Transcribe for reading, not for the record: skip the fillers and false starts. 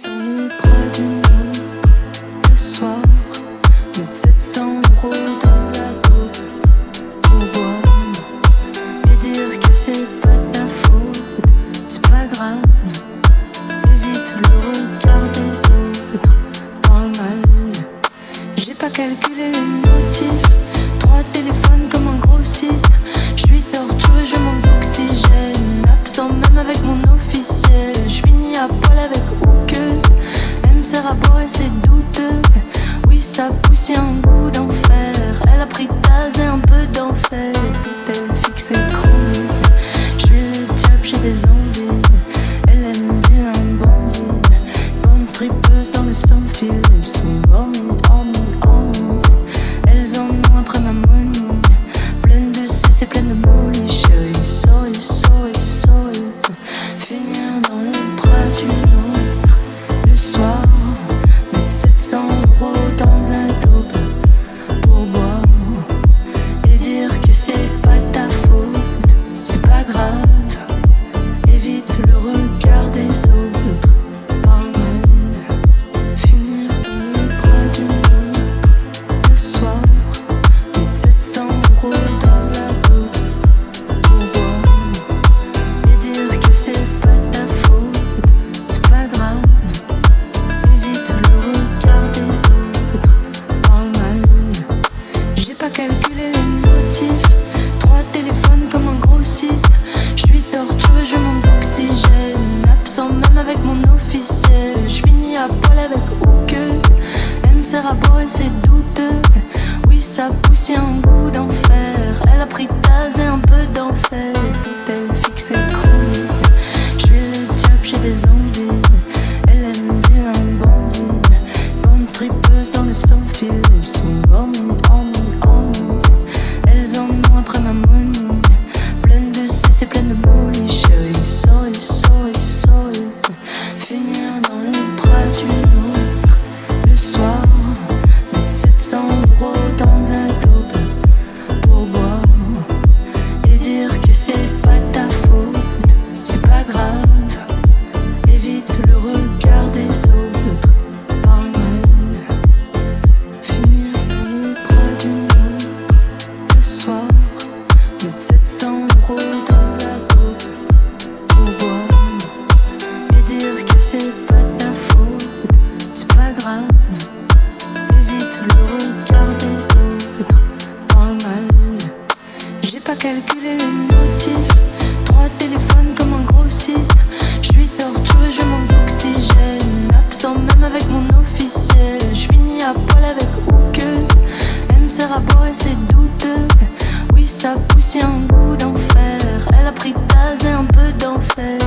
dans les bras d'une autre le soir, mettre 700 € dans la coupe pour boire et dire que c'est pas ta faute, c'est pas grave. Évite le regard des autres dans le mal. J'ai pas calculé les motifs, 3 téléphones comme un grossiste. Je suis torturé, je manque d'oxygène, absent même avec mon officiel. Je finis à poil avec hookeuse, elle me sert à boire et c'est douteux. Oui, ça pousse, y'a un goût d'enfer. Elle a pris tasse et un peu d'enfer. Tout elle fixe et chronique. Je suis le diable, j'ai des envies. Elle aime vilain bandit. Bonne strippeuse dans le sans-fil. Elles sont horny, horny, horny. Elles en ont après ma money. Pleine de cesse et pleine de molly. Chérie, sorry, sorry, sorry. Finir dans les bras d'une autre le soir, mettre 700 € dans la coupe pour boire et dire que c'est pas ta faute, c'est pas grave. Évite le regard des autres, parle mal. Finir dans les bras d'une autre le soir, mettre 700 € dans la coupe pour boire et dire que c'est pas ta faute, c'est pas grave. Évite le regard des autres, parle mal. J'ai pas calculé les motifs, 3 téléphones comme un grossiste. Je suis torturé, je manque d'oxygène, absent même avec mon officiel. Je finis à poil avec hookeuse, elle me sert à boire et c'est douteux. Oui, ça pousse, y'a un goût d'enfer. Elle a pris tasse et un peu d'enfer. Tout elle fixe et chronique. Je suis le diable, j'ai des envies. Elle aime vilain bandit. Bonne strippeuse dans le sans-fil. Elles sont horny, horny, horny. Elles en ont après ma money. Pleine de cesse et pleine de molly. Chérie, sorry, sorry, sorry. Finir dans les bras d'une autre le soir, mettre 700 € dans la coupe pour boire et dire que c'est pas ta faute, c'est pas grave. Évite le regard des autres, parle mal. Finir dans les bras d'une autre le soir, mettre 700 € dans la coupe pour boire et dire que c'est pas ta faute, c'est pas grave. Évite le regard des autres, parle mal. J'ai pas calculé les motifs, 3 téléphones comme un grossiste. Je suis torturé, je manque d'oxygène, absent même avec mon officiel. Je finis à poil avec hookeuse, elle me sert à boire et c'est douteux. Oui, ça pousse, y'a un goût d'enfer. Elle a pris tasse et un peu d'enfer.